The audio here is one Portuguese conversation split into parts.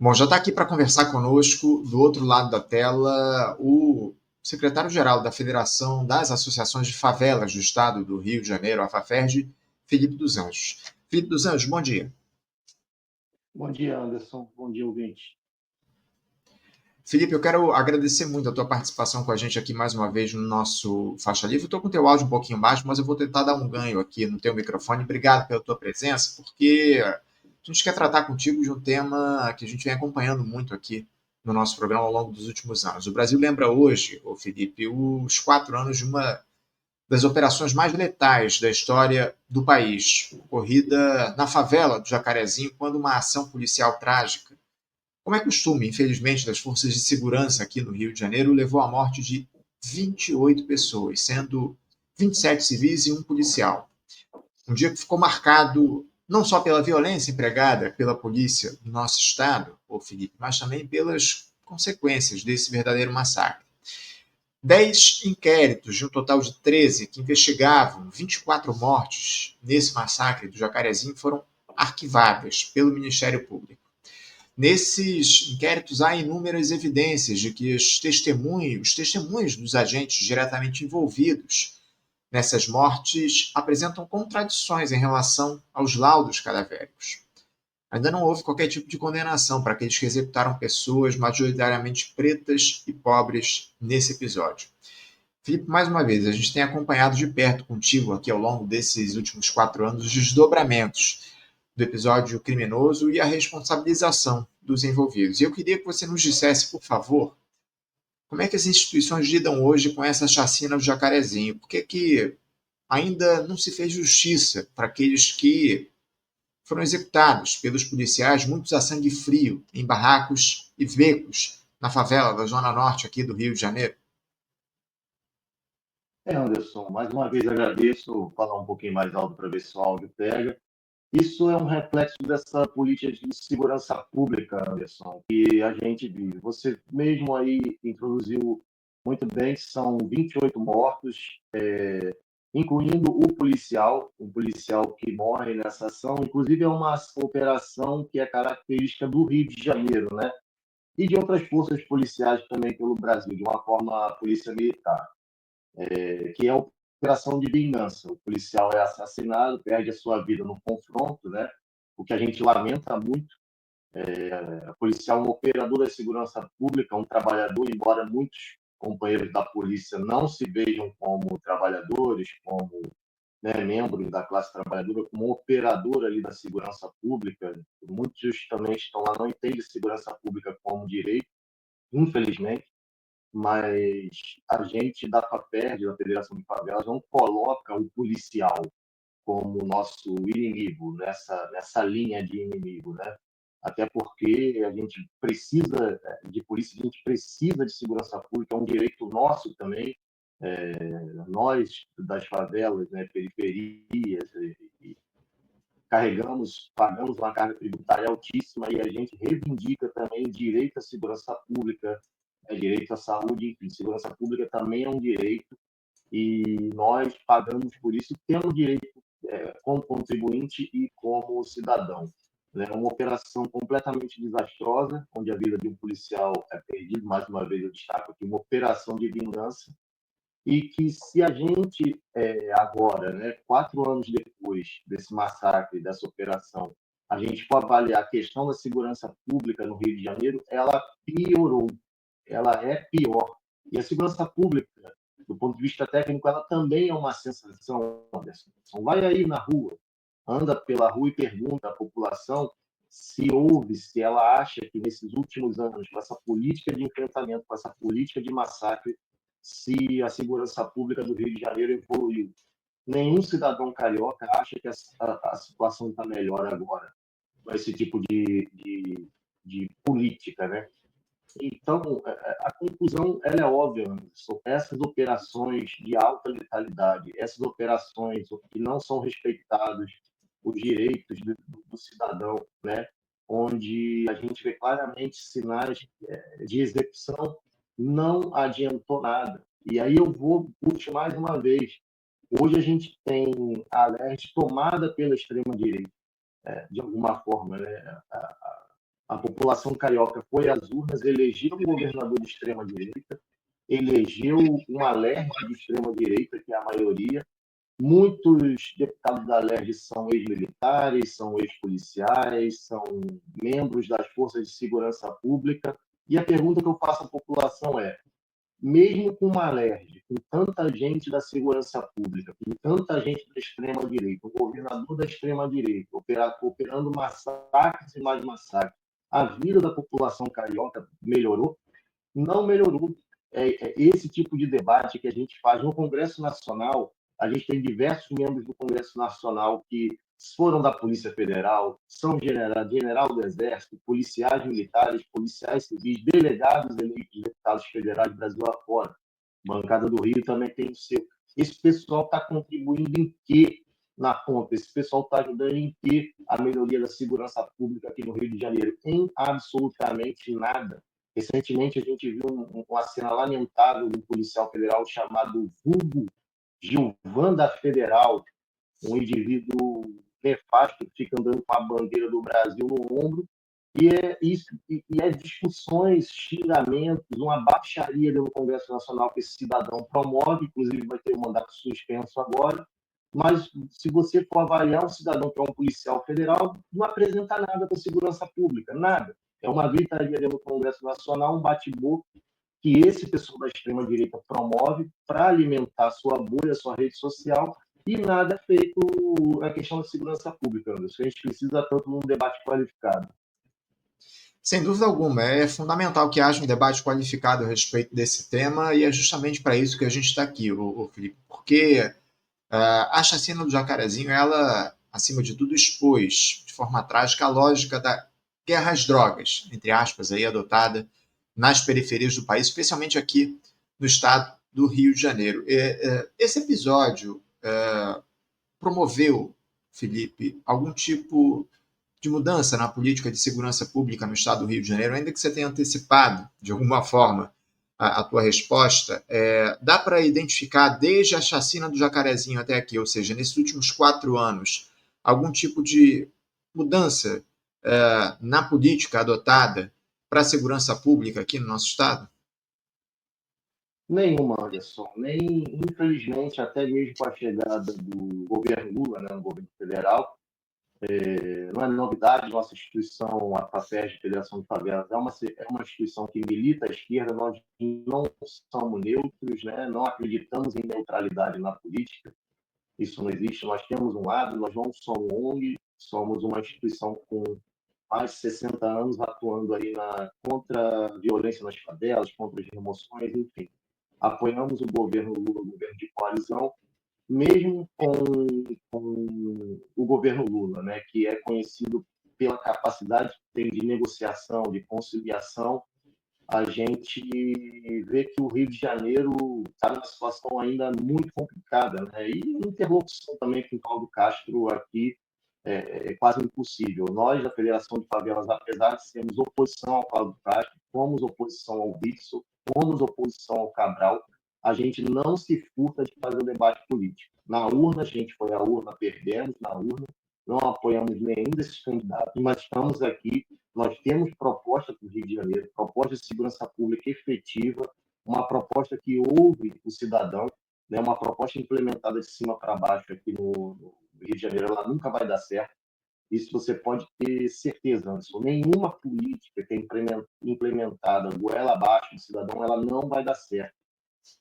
Bom, já está aqui para conversar conosco, do outro lado da tela, o secretário-geral da Federação das Associações de Favelas do Estado do Rio de Janeiro, a FAFERJ, Felipe dos Anjos. Felipe dos Anjos, bom dia. Bom dia, Anderson. Bom dia, ouvinte. Felipe, eu quero agradecer muito a tua participação com a gente aqui mais uma vez no nosso Faixa Livre. Estou com o teu áudio um pouquinho baixo, mas eu vou tentar dar um ganho aqui no teu microfone. Obrigado pela tua presença, porque a gente quer tratar contigo de um tema que a gente vem acompanhando muito aqui no nosso programa ao longo dos últimos anos. O Brasil lembra hoje, ô Felipe, os 4 anos de uma das operações mais letais da história do país, ocorrida na favela do Jacarezinho, quando uma ação policial trágica, como é costume, infelizmente, das forças de segurança aqui no Rio de Janeiro, levou à morte de 28 pessoas, sendo 27 civis e um policial. Um dia que ficou marcado não só pela violência empregada pela polícia do nosso estado, ô Felipe, mas também pelas consequências desse verdadeiro massacre. 10 inquéritos, de um total de 13, que investigavam 24 mortes nesse massacre do Jacarezinho, foram arquivadas pelo Ministério Público. Nesses inquéritos há inúmeras evidências de que os testemunhos dos agentes diretamente envolvidos nessas mortes apresentam contradições em relação aos laudos cadavéricos. Ainda não houve qualquer tipo de condenação para aqueles que executaram pessoas majoritariamente pretas e pobres nesse episódio. Felipe, mais uma vez, a gente tem acompanhado de perto contigo aqui ao longo desses últimos 4 anos os desdobramentos do episódio criminoso e a responsabilização dos envolvidos. E eu queria que você nos dissesse, por favor, como é que as instituições lidam hoje com essa chacina do Jacarezinho? Por que ainda não se fez justiça para aqueles que foram executados pelos policiais, muitos a sangue frio, em barracos e becos na favela da Zona Norte aqui do Rio de Janeiro? Anderson, mais uma vez agradeço. Falar um pouquinho mais alto para ver se o áudio pega. Isso é um reflexo dessa política de segurança pública, Anderson, que a gente vive. Você mesmo aí introduziu muito bem que são 28 mortos, incluindo o policial que morre nessa ação. Inclusive, é uma operação que é característica do Rio de Janeiro, né? E de outras forças policiais também pelo Brasil, de uma forma a polícia militar, que é a operação de vingança. O policial é assassinado, perde a sua vida no confronto, né? O que a gente lamenta muito. O policial é um operador da segurança pública, um trabalhador, embora muitos companheiros da polícia não se vejam como trabalhadores, como, né, membros da classe trabalhadora, como um operador ali da segurança pública. Muitos também estão lá, não entendem segurança pública como direito, infelizmente, mas a gente da FAPERJ, da Federação de Favelas, não coloca o policial como nosso inimigo, nessa linha de inimigo, né? Até porque a gente precisa de polícia, a gente precisa de segurança pública, é um direito nosso também. Nós, das favelas, né, periferias, pagamos uma carga tributária altíssima e a gente reivindica também direito à segurança pública, direito à saúde, enfim, segurança pública também é um direito e nós pagamos por isso, temos direito como contribuinte e como cidadão. É uma operação completamente desastrosa, onde a vida de um policial é perdida, mais uma vez eu destaco aqui, uma operação de vingança, e que se a gente agora, né, 4 anos depois desse massacre, dessa operação, a gente for avaliar a questão da segurança pública no Rio de Janeiro, ela piorou, ela é pior. E a segurança pública, do ponto de vista técnico, ela também é uma sensação, Anderson. Vai aí na rua, anda pela rua e pergunta à população se ela acha que nesses últimos anos, com essa política de enfrentamento, com essa política de massacre, se a segurança pública do Rio de Janeiro evoluiu. Nenhum cidadão carioca acha que a situação está melhor agora, com esse tipo de política, né? Então, a conclusão ela é óbvia, Anderson. Essas operações de alta letalidade, essas operações que não são respeitados os direitos do cidadão, né? Onde a gente vê claramente sinais de execução, não adiantou nada. E aí eu vou puxar mais uma vez. Hoje a gente tem a leste tomada pela extrema-direita, de alguma forma, né? A população carioca foi às urnas, elegeu um governador de extrema-direita, elegeu um alerge de extrema-direita, que é a maioria. Muitos deputados da alerge são ex-militares, são ex-policiais, são membros das forças de segurança pública. E a pergunta que eu faço à população é: mesmo com uma alerge, com tanta gente da segurança pública, com tanta gente da extrema-direita, o governador da extrema-direita operando massacres e mais massacres, a vida da população carioca melhorou? Não melhorou. Esse tipo de debate que a gente faz no Congresso Nacional. A gente tem diversos membros do Congresso Nacional que foram da Polícia Federal, são general do Exército, policiais militares, policiais civis, delegados eleitos, deputados federais do Brasil afora. Bancada do Rio também tem o seu. Esse pessoal está contribuindo em quê na conta? Esse pessoal está ajudando em quê a melhoria da segurança pública aqui no Rio de Janeiro? Em absolutamente nada. Recentemente, a gente viu uma cena lamentável de um policial federal chamado Hugo Gilvan da Federal, um indivíduo nefasto que fica andando com a bandeira do Brasil no ombro, e discussões, xingamentos, uma baixaria no Congresso Nacional que esse cidadão promove, inclusive vai ter um mandato suspenso agora. Mas se você for avaliar um cidadão que é um policial federal, não apresenta nada para a segurança pública, nada. É uma gritaria no Congresso Nacional, um bate-boca que esse pessoal da extrema-direita promove para alimentar sua bolha, sua rede social, e nada é feito na questão da segurança pública, Anderson. A gente precisa tanto de um debate qualificado. Sem dúvida alguma, é fundamental que haja um debate qualificado a respeito desse tema, e é justamente para isso que a gente está aqui, Felipe, porque a chacina do Jacarezinho, ela, acima de tudo, expôs de forma trágica a lógica da guerra às drogas, entre aspas, aí, adotada nas periferias do país, especialmente aqui no estado do Rio de Janeiro. Esse episódio promoveu, Felipe, algum tipo de mudança na política de segurança pública no estado do Rio de Janeiro, ainda que você tenha antecipado, de alguma forma, a tua resposta, dá para identificar desde a chacina do Jacarezinho até aqui, ou seja, nesses últimos 4 anos, algum tipo de mudança na política adotada para a segurança pública aqui no nosso estado? Nenhuma, Anderson. Nem, infelizmente, até mesmo com a chegada do governo Lula, né, no governo federal, não é novidade, nossa instituição, a FAPESP, Federação de Favelas, é uma instituição que milita à esquerda, nós não somos neutros, né? Não acreditamos em neutralidade na política, isso não existe, nós temos um lado, nós não somos ONG, somos uma instituição com mais de 60 anos atuando aí contra a violência nas favelas, contra as remoções, enfim. Apoiamos o governo Lula, o governo de coalizão, mesmo com o governo Lula, né, que é conhecido pela capacidade que tem de negociação, de conciliação. A gente vê que o Rio de Janeiro está numa situação ainda muito complicada, né? E interlocução também com o Cláudio Castro aqui é quase impossível. Nós, da Federação de Favelas, apesar de sermos oposição ao Cláudio Castro, fomos oposição ao Witzel, fomos oposição ao Cabral, a gente não se furta de fazer o debate político. Na urna, a gente foi à urna, perdemos na urna, não apoiamos nenhum desses candidatos, mas estamos aqui, nós temos proposta para o Rio de Janeiro, proposta de segurança pública efetiva, uma proposta que ouve o cidadão, né, uma proposta implementada de cima para baixo aqui no Rio de Janeiro, ela nunca vai dar certo. Isso você pode ter certeza, Anderson. Nenhuma política que é implementada goela abaixo do cidadão, ela não vai dar certo.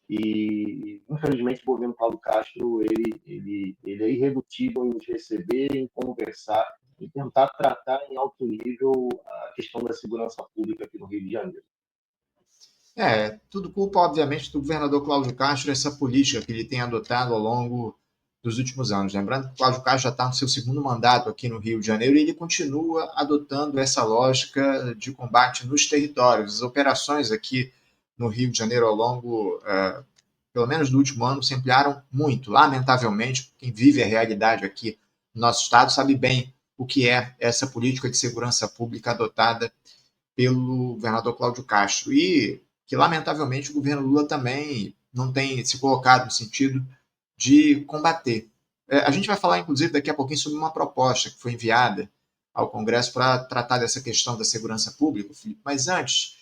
E, infelizmente, o governo Paulo Castro ele é irredutível em nos receber, em conversar, em tentar tratar em alto nível a questão da segurança pública aqui no Rio de Janeiro. Tudo culpa, obviamente, do governador Cláudio Castro, essa política que ele tem adotado ao longo dos últimos anos. Lembrando que o Cláudio Castro já está no seu segundo mandato aqui no Rio de Janeiro e ele continua adotando essa lógica de combate nos territórios. As operações aqui no Rio de Janeiro ao longo, pelo menos do último ano, se ampliaram muito. Lamentavelmente, quem vive a realidade aqui no nosso estado sabe bem o que é essa política de segurança pública adotada pelo governador Cláudio Castro. E que, lamentavelmente, o governo Lula também não tem se colocado no sentido de combater. A gente vai falar, inclusive, daqui a pouquinho sobre uma proposta que foi enviada ao Congresso para tratar dessa questão da segurança pública, Felipe. Mas antes,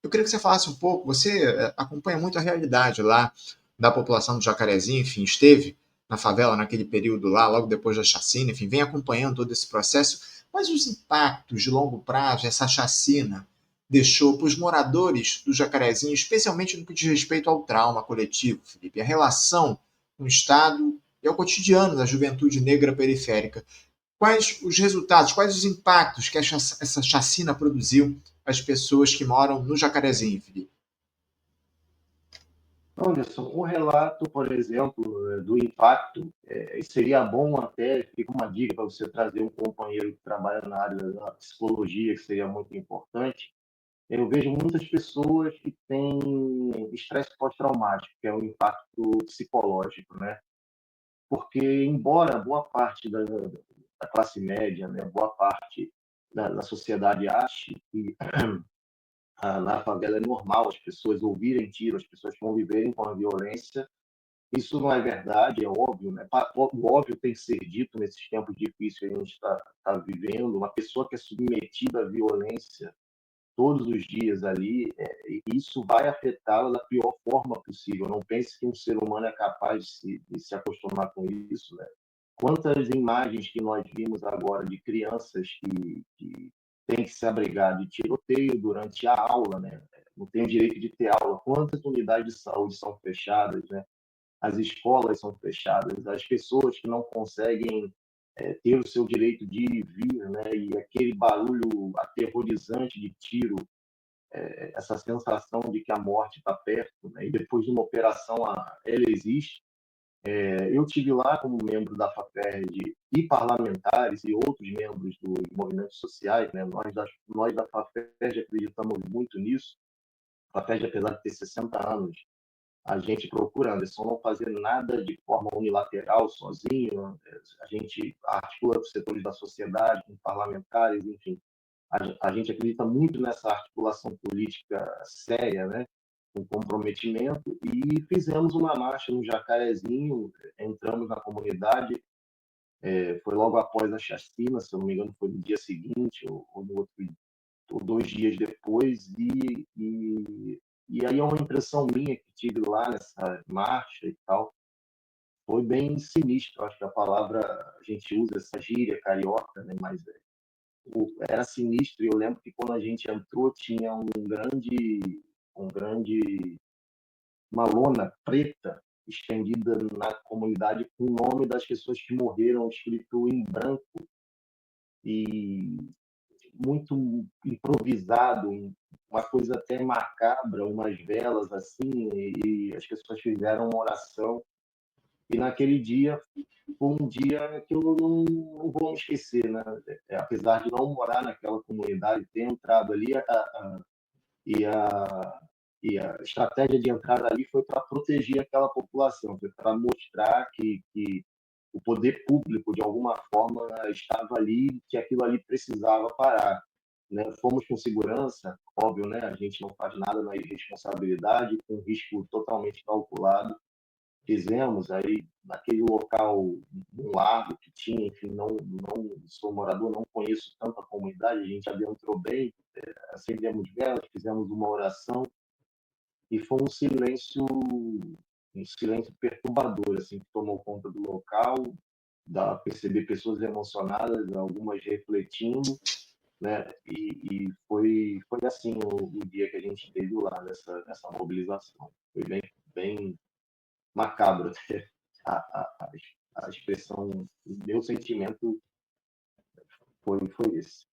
eu queria que você falasse um pouco, você acompanha muito a realidade lá da população do Jacarezinho, enfim, esteve na favela naquele período lá, logo depois da chacina, enfim, vem acompanhando todo esse processo, mas os impactos de longo prazo, essa chacina deixou para os moradores do Jacarezinho, especialmente no que diz respeito ao trauma coletivo, Felipe, a relação com o Estado e ao cotidiano da juventude negra periférica. Quais os resultados, quais os impactos que essa chacina produziu às pessoas que moram no Jacarezinho, Felipe? Anderson, um relato, por exemplo, do impacto, seria bom até, fica uma dica para você trazer um companheiro que trabalha na área da psicologia, que seria muito importante. Eu vejo muitas pessoas que têm estresse pós-traumático, que é um impacto psicológico, né? Porque, embora boa parte da classe média, né, boa parte da sociedade ache que na favela é normal as pessoas ouvirem tiro, as pessoas conviverem com a violência, isso não é verdade, é óbvio, né? O óbvio tem que ser dito nesses tempos difíceis que a gente está vivendo. Uma pessoa que é submetida à violência todos os dias ali, isso vai afetá-la da pior forma possível. Não pense que um ser humano é capaz de se acostumar com isso, né? Quantas imagens que nós vimos agora de crianças que têm que se abrigar de tiroteio durante a aula, né? Não tem o direito de ter aula. Quantas unidades de saúde são fechadas, né? As escolas são fechadas, as pessoas que não conseguem ter o seu direito de ir e vir, né? E aquele barulho aterrorizante de tiro, essa sensação de que a morte está perto, né? E depois de uma operação, ela existe. Eu tive lá como membro da FAPERJ e parlamentares e outros membros dos movimentos sociais, né? Nós da FAPERJ acreditamos muito nisso. A FAPERJ, apesar de ter 60 anos, a gente procura, Anderson, não fazer nada de forma unilateral, sozinho. A gente articula os setores da sociedade, com parlamentares, enfim. A gente acredita muito nessa articulação política séria, né? Com comprometimento, e fizemos uma marcha no Jacarezinho, entramos na comunidade, foi logo após a chacina, se eu não me engano, foi no dia seguinte, ou no outro, ou 2 dias depois, e aí é uma impressão minha que tive lá nessa marcha e tal, foi bem sinistro. Acho que a palavra, a gente usa essa gíria carioca, né? Mas era sinistro. E eu lembro que quando a gente entrou tinha uma lona preta estendida na comunidade com o nome das pessoas que morreram escrito em branco e muito improvisado, uma coisa até macabra, umas velas assim, e as pessoas fizeram uma oração. E naquele dia foi um dia que eu não vou me esquecer, né? Apesar de não morar naquela comunidade, ter entrado ali, e a estratégia de entrada ali foi para proteger aquela população, foi para mostrar que o poder público, de alguma forma, estava ali, que aquilo ali precisava parar. Né? Fomos com segurança, óbvio, né? A gente não faz nada na irresponsabilidade, com risco totalmente calculado. Fizemos aí, naquele local, um lago que tinha, enfim, não sou morador, não conheço tanto a comunidade, a gente adentrou bem, acendemos velas, fizemos uma oração, e foi um silêncio perturbador, assim, que tomou conta do local, dá para perceber pessoas emocionadas, algumas refletindo, né? E foi assim o dia que a gente teve lá nessa mobilização. Foi bem macabro até a expressão, o meu sentimento foi esse.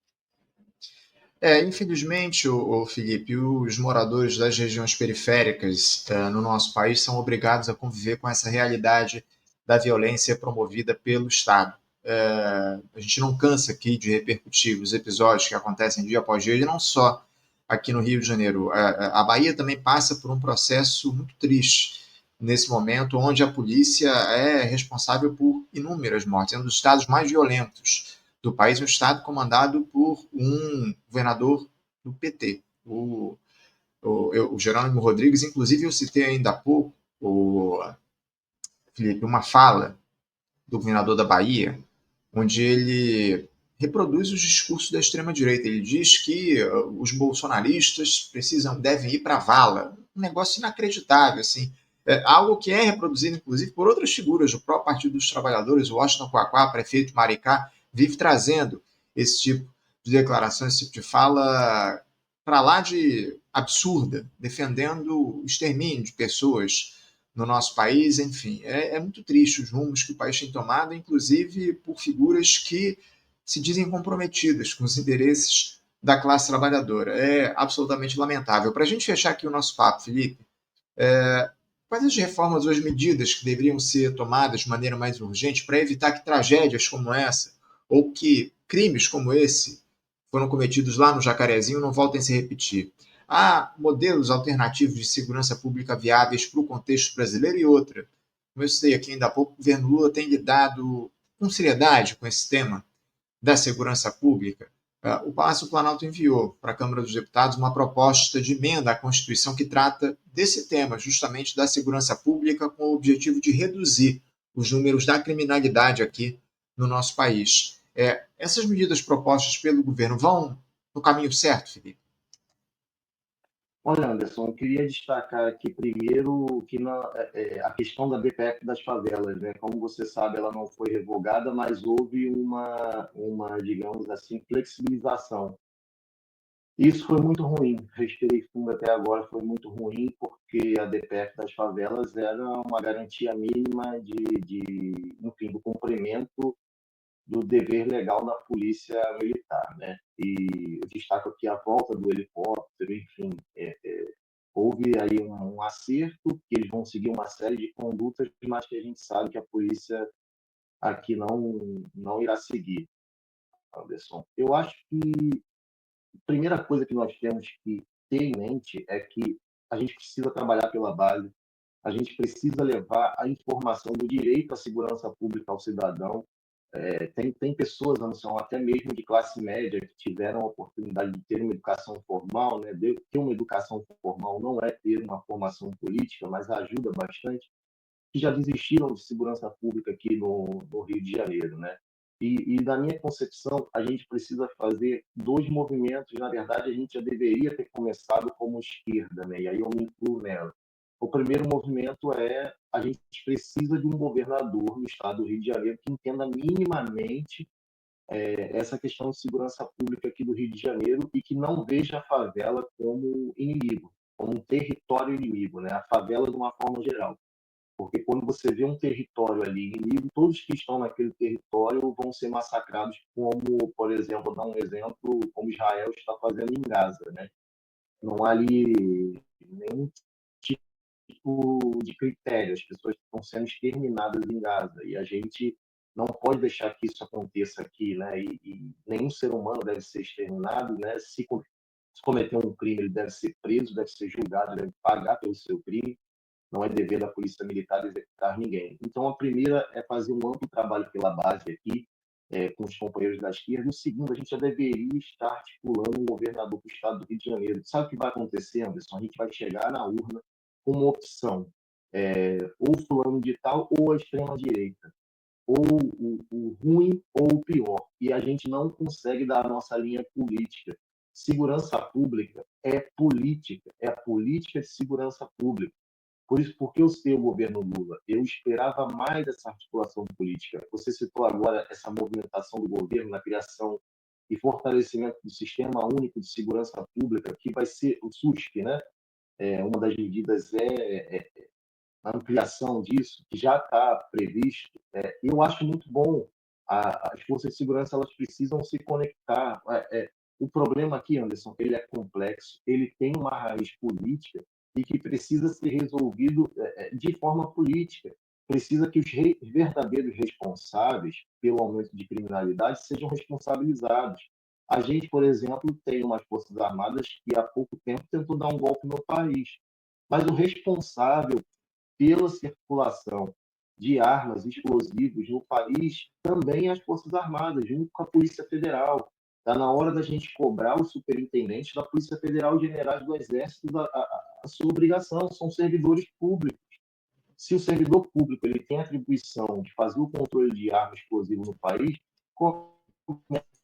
Infelizmente, Felipe, os moradores das regiões periféricas no nosso país são obrigados a conviver com essa realidade da violência promovida pelo Estado. A gente não cansa aqui de repercutir os episódios que acontecem dia após dia, e não só aqui no Rio de Janeiro. A Bahia também passa por um processo muito triste nesse momento, onde a polícia é responsável por inúmeras mortes, é um dos estados mais violentos do país, um estado comandado por um governador do PT, o Jerônimo Rodrigues. Inclusive, eu citei ainda há pouco, Felipe, uma fala do governador da Bahia, onde ele reproduz os discursos da extrema-direita. Ele diz que os bolsonaristas devem ir para a vala. Um negócio inacreditável, assim. Algo que é reproduzido, inclusive, por outras figuras do próprio Partido dos Trabalhadores. O Washington Quaquá, prefeito Maricá, vive trazendo esse tipo de declaração, esse tipo de fala para lá de absurda, defendendo o extermínio de pessoas no nosso país. Enfim, é muito triste os rumos que o país tem tomado, inclusive por figuras que se dizem comprometidas com os interesses da classe trabalhadora. É absolutamente lamentável. Para a gente fechar aqui o nosso papo, Felipe, quais as reformas ou as medidas que deveriam ser tomadas de maneira mais urgente para evitar que tragédias como essa ou que crimes como esse foram cometidos lá no Jacarezinho não voltem a se repetir? Há modelos alternativos de segurança pública viáveis para o contexto brasileiro e outra. Como eu citei aqui ainda há pouco, o governo Lula tem lidado com seriedade com esse tema da segurança pública. O Palácio do Planalto enviou para a Câmara dos Deputados uma proposta de emenda à Constituição que trata desse tema, justamente da segurança pública, com o objetivo de reduzir os números da criminalidade aqui no nosso país. Essas medidas propostas pelo governo vão no caminho certo, Felipe? Olha, Anderson, eu queria destacar aqui primeiro que a questão da BPF das favelas, né? Como você sabe, ela não foi revogada, mas houve digamos assim, flexibilização. Isso foi muito ruim. Respirei fundo até agora, foi muito ruim, porque a DPF das favelas era uma garantia mínima enfim, do cumprimento do dever legal da polícia militar, né? E eu destaco aqui a volta do helicóptero, enfim, houve aí um acerto, que eles vão seguir uma série de condutas, mas que a gente sabe que a polícia aqui não irá seguir, Anderson. Eu acho que a primeira coisa que nós temos que ter em mente é que a gente precisa trabalhar pela base, a gente precisa levar a informação do direito à segurança pública ao cidadão. Tem pessoas, Anderson, até mesmo de classe média, que tiveram a oportunidade de ter uma educação formal, né? Ter uma educação formal não é ter uma formação política, mas ajuda bastante, que já desistiram de segurança pública aqui no Rio de Janeiro, né? Na minha concepção, a gente precisa fazer dois movimentos. Na verdade, a gente já deveria ter começado como esquerda, né? E aí eu me incluo nela. O primeiro movimento é a gente precisa de um governador no estado do Rio de Janeiro que entenda minimamente essa questão de segurança pública aqui do Rio de Janeiro e que não veja a favela como inimigo, como um território inimigo, né? A favela de uma forma geral. Porque quando você vê um território ali inimigo, todos que estão naquele território vão ser massacrados, como, por exemplo, vou dar um exemplo, como Israel está fazendo em Gaza, né? Não há ali nenhum tipo de critério, as pessoas estão sendo exterminadas em Gaza e a gente não pode deixar que isso aconteça aqui, né? E nenhum ser humano deve ser exterminado, né? Se cometer um crime, ele deve ser preso, deve ser julgado, deve pagar pelo seu crime. Não é dever da Polícia Militar executar ninguém. Então, a primeira é fazer um amplo trabalho pela base aqui, com os companheiros da esquerda. E o segundo, a gente já deveria estar articulando um governador para o estado do Rio de Janeiro. Sabe o que vai acontecer, Anderson? A gente vai chegar na urna com uma opção, ou fulano de tal, ou a extrema-direita, ou o ruim ou o pior. E a gente não consegue dar a nossa linha política. Segurança pública é política, é a política de segurança pública. Por isso, porque eu sei o governo Lula, eu esperava mais essa articulação política. Você citou agora essa movimentação do governo na criação e fortalecimento do Sistema Único de Segurança Pública, que vai ser o SUSP, né? Uma das medidas é a ampliação disso, que já está previsto. Eu acho muito bom. As forças de segurança elas precisam se conectar. O problema aqui, Anderson, ele é complexo, ele tem uma raiz política e que precisa ser resolvido de forma política. Precisa que os verdadeiros responsáveis pelo aumento de criminalidade sejam responsabilizados. A gente, por exemplo, tem umas forças armadas que há pouco tempo tentou dar um golpe no país, mas o responsável pela circulação de armas explosivos no país também as Forças Armadas, junto com a Polícia Federal. Está na hora da gente cobrar os superintendentes da Polícia Federal e generais do Exército a sua obrigação, são servidores públicos. Se o servidor público ele tem a atribuição de fazer o controle de armas explosivas no país, como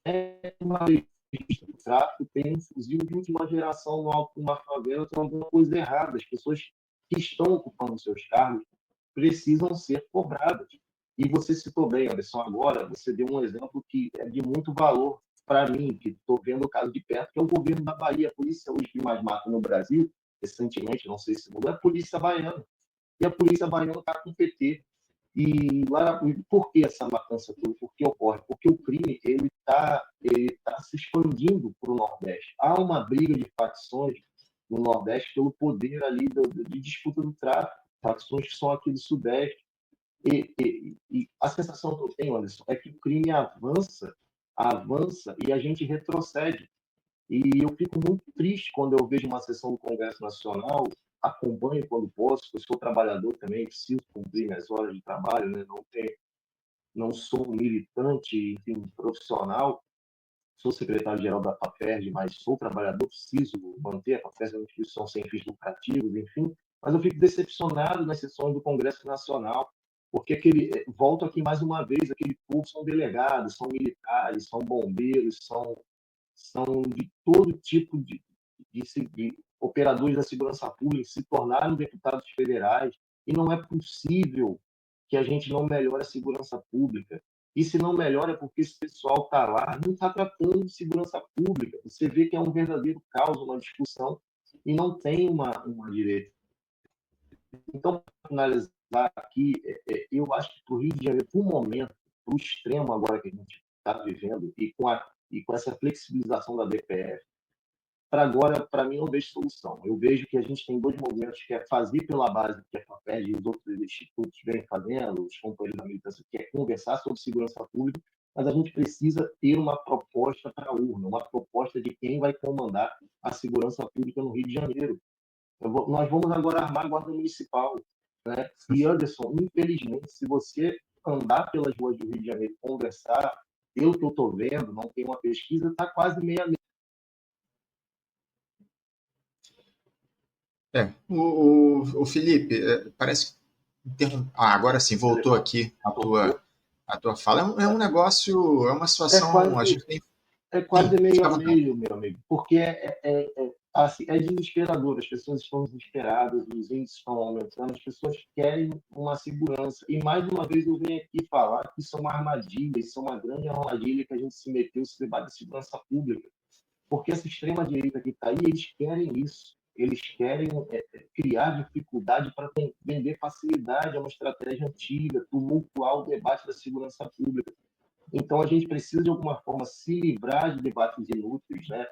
é uma revista do tráfico, tem um fuzil de última geração no alto de uma favela, tem alguma coisa errada. As pessoas que estão ocupando seus cargos precisam ser cobradas. E você citou bem, Anderson, agora você deu um exemplo que é de muito valor para mim, que estou vendo o caso de perto, que é o governo da Bahia. A polícia hoje que mais mata no Brasil, recentemente, não sei se mudou, é a polícia baiana. E a polícia baiana está com o PT. E lá, por que essa matança toda? Por que ocorre? Porque o crime ele tá se expandindo para o Nordeste. Há uma briga de facções no Nordeste pelo poder ali de disputa do tráfico, facções que são aqui do Sudeste. E a sensação que eu tenho, Anderson, é que o crime avança, avança e a gente retrocede. E eu fico muito triste quando eu vejo uma sessão do Congresso Nacional, acompanho quando posso, eu sou trabalhador também, preciso cumprir minhas horas de trabalho, né? Não sou um militante, enfim, profissional, sou secretário-geral da FAPERJ, mas sou trabalhador, preciso manter a FAPERJ, é uma instituição sem fins lucrativos, enfim, mas eu fico decepcionado nas sessões do Congresso Nacional, porque volto aqui mais uma vez, aquele povo são delegados, são militares, são bombeiros, são de todo tipo de operadores da segurança pública, se tornaram deputados federais, e não é possível que a gente não melhore a segurança pública. E se não melhora é porque esse pessoal está lá, não está tratando de segurança pública. Você vê que é um verdadeiro caos, uma discussão, e não tem uma direita. Então, para finalizar aqui, eu acho que para o Rio de Janeiro, para o momento, para o extremo agora que a gente está vivendo, e com essa flexibilização da DPF, para agora, para mim, não vejo solução. Eu vejo que a gente tem dois movimentos, que é fazer pela base, que é a FAPERJ e os outros institutos vêm fazendo, os companheiros da militância, que é conversar sobre segurança pública, mas a gente precisa ter uma proposta para a urna, uma proposta de quem vai comandar a segurança pública no Rio de Janeiro. Nós vamos agora armar a Guarda Municipal. Né? E, Anderson, infelizmente, se você andar pelas ruas do Rio de Janeiro, conversar, eu que estou vendo, não tem uma pesquisa, está quase meia-meia. O Felipe, parece que agora sim, voltou aqui a tua fala. É um negócio, é uma É situação, a quase, gente tem. é Sim, quase meio fica a à vontade. meio, meu amigo, porque assim, é desesperador, as pessoas estão desesperadas, os índices estão aumentando, as pessoas querem uma segurança. E mais uma vez eu venho aqui falar que isso é uma armadilha, isso é uma grande armadilha que a gente se meteu nesse debate de segurança pública. Porque essa extrema-direita que está aí, eles querem isso. Eles querem criar dificuldade para vender facilidade, é uma estratégia antiga, tumultuar o debate da segurança pública. Então, a gente precisa, de alguma forma, se livrar de debates inúteis, né?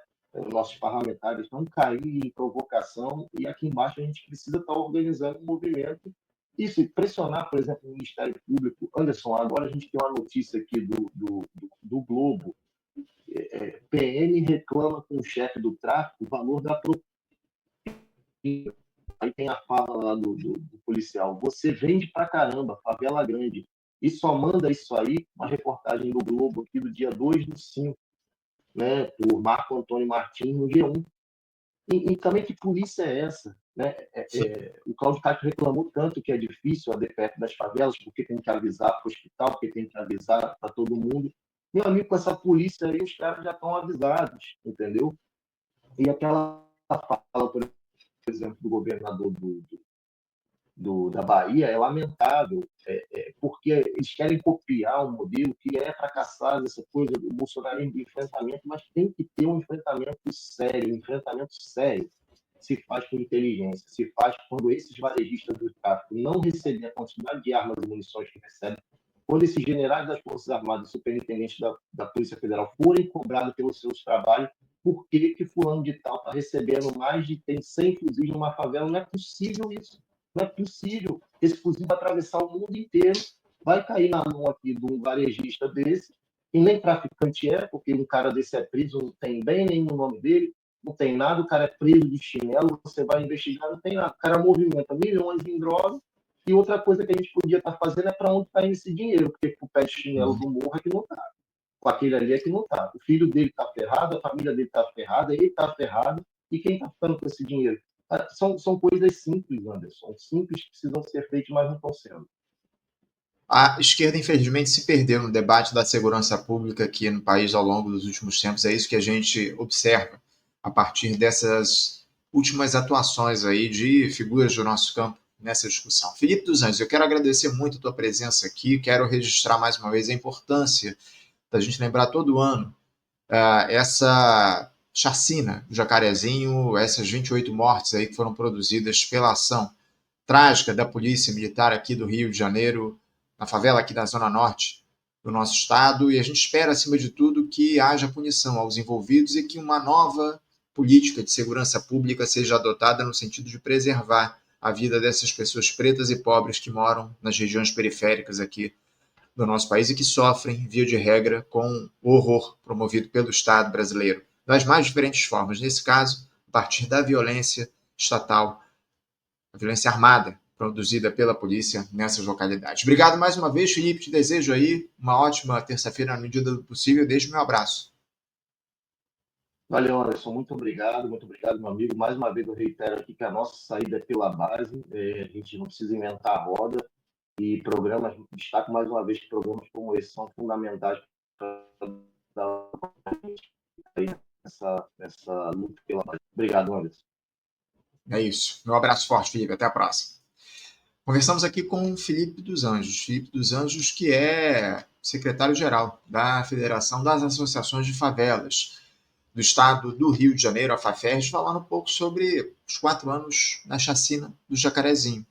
Nossos parlamentares não caírem em provocação, e aqui embaixo a gente precisa estar organizando um movimento. Isso, e pressionar, por exemplo, o Ministério Público. Anderson, agora a gente tem uma notícia aqui do Globo. PM reclama com o chefe do tráfico o valor da propina. Aí tem a fala lá do policial: você vende pra caramba, favela grande. E só manda isso aí, uma reportagem do Globo aqui do dia 2/5, né, por Marco Antônio Martins, no G1. E também que polícia é essa? Né? O Cláudio Castro reclamou tanto que é difícil a DPF das favelas, porque tem que avisar para o hospital, porque tem que avisar para todo mundo. Meu amigo, com essa polícia aí, os caras já estão avisados, entendeu? E aquela fala, por exemplo, do governador da Bahia é lamentável, porque eles querem copiar um modelo que é fracassado, essa coisa do bolsonarismo de enfrentamento, mas tem que ter um enfrentamento sério. Um enfrentamento sério se faz com inteligência, se faz quando esses varejistas do tráfico não receberem a quantidade de armas e munições que recebem, quando esses generais das Forças Armadas e superintendentes da Polícia Federal forem cobrados pelos seus trabalhos, por que fulano de tal está recebendo tem 100 fuzis numa favela? Não é possível isso. Não é possível. Esse fuzil vai atravessar o mundo inteiro, vai cair na mão aqui de um varejista desse, e nem traficante é, porque um cara desse é preso, não tem bem nenhum nome dele, não tem nada, o cara é preso de chinelo, você vai investigar, não tem nada. O cara movimenta milhões em droga, e outra coisa que a gente podia estar fazendo é para onde está indo esse dinheiro, porque o pé de chinelo do morro é que não está. Com aquele ali é que não está. O filho dele está ferrado, a família dele está ferrada, ele está ferrado, e quem está ficando com esse dinheiro? São coisas simples, Anderson, simples que precisam ser feitas, mas não estão sendo. A esquerda, infelizmente, se perdeu no debate da segurança pública aqui no país ao longo dos últimos tempos. É isso que a gente observa a partir dessas últimas atuações aí de figuras do nosso campo nessa discussão. Felipe dos Anjos, eu quero agradecer muito a tua presença aqui, quero registrar mais uma vez a importância da gente lembrar todo ano essa chacina do Jacarezinho, essas 28 mortes aí que foram produzidas pela ação trágica da Polícia Militar aqui do Rio de Janeiro, na favela aqui da Zona Norte do nosso estado, e a gente espera, acima de tudo, que haja punição aos envolvidos e que uma nova política de segurança pública seja adotada no sentido de preservar a vida dessas pessoas pretas e pobres que moram nas regiões periféricas aqui do nosso país e que sofrem, via de regra, com o horror promovido pelo Estado brasileiro, das mais diferentes formas. Nesse caso, a partir da violência estatal, a violência armada produzida pela polícia nessas localidades. Obrigado mais uma vez, Felipe. Te desejo aí uma ótima terça-feira na medida do possível. Deixo meu abraço. Valeu, Anderson. Muito obrigado, meu amigo. Mais uma vez eu reitero aqui que a nossa saída é pela base. A gente não precisa inventar a roda. E programas, destaco mais uma vez que programas como esse são fundamentais para dar essa luta pela base. Obrigado, Anderson. É isso. Meu abraço forte, Felipe. Até a próxima. Conversamos aqui com o Felipe dos Anjos. Felipe dos Anjos, que é secretário-geral da Federação das Associações de Favelas do Estado do Rio de Janeiro, a FAFERJ, falando um pouco sobre os 4 anos da chacina do Jacarezinho.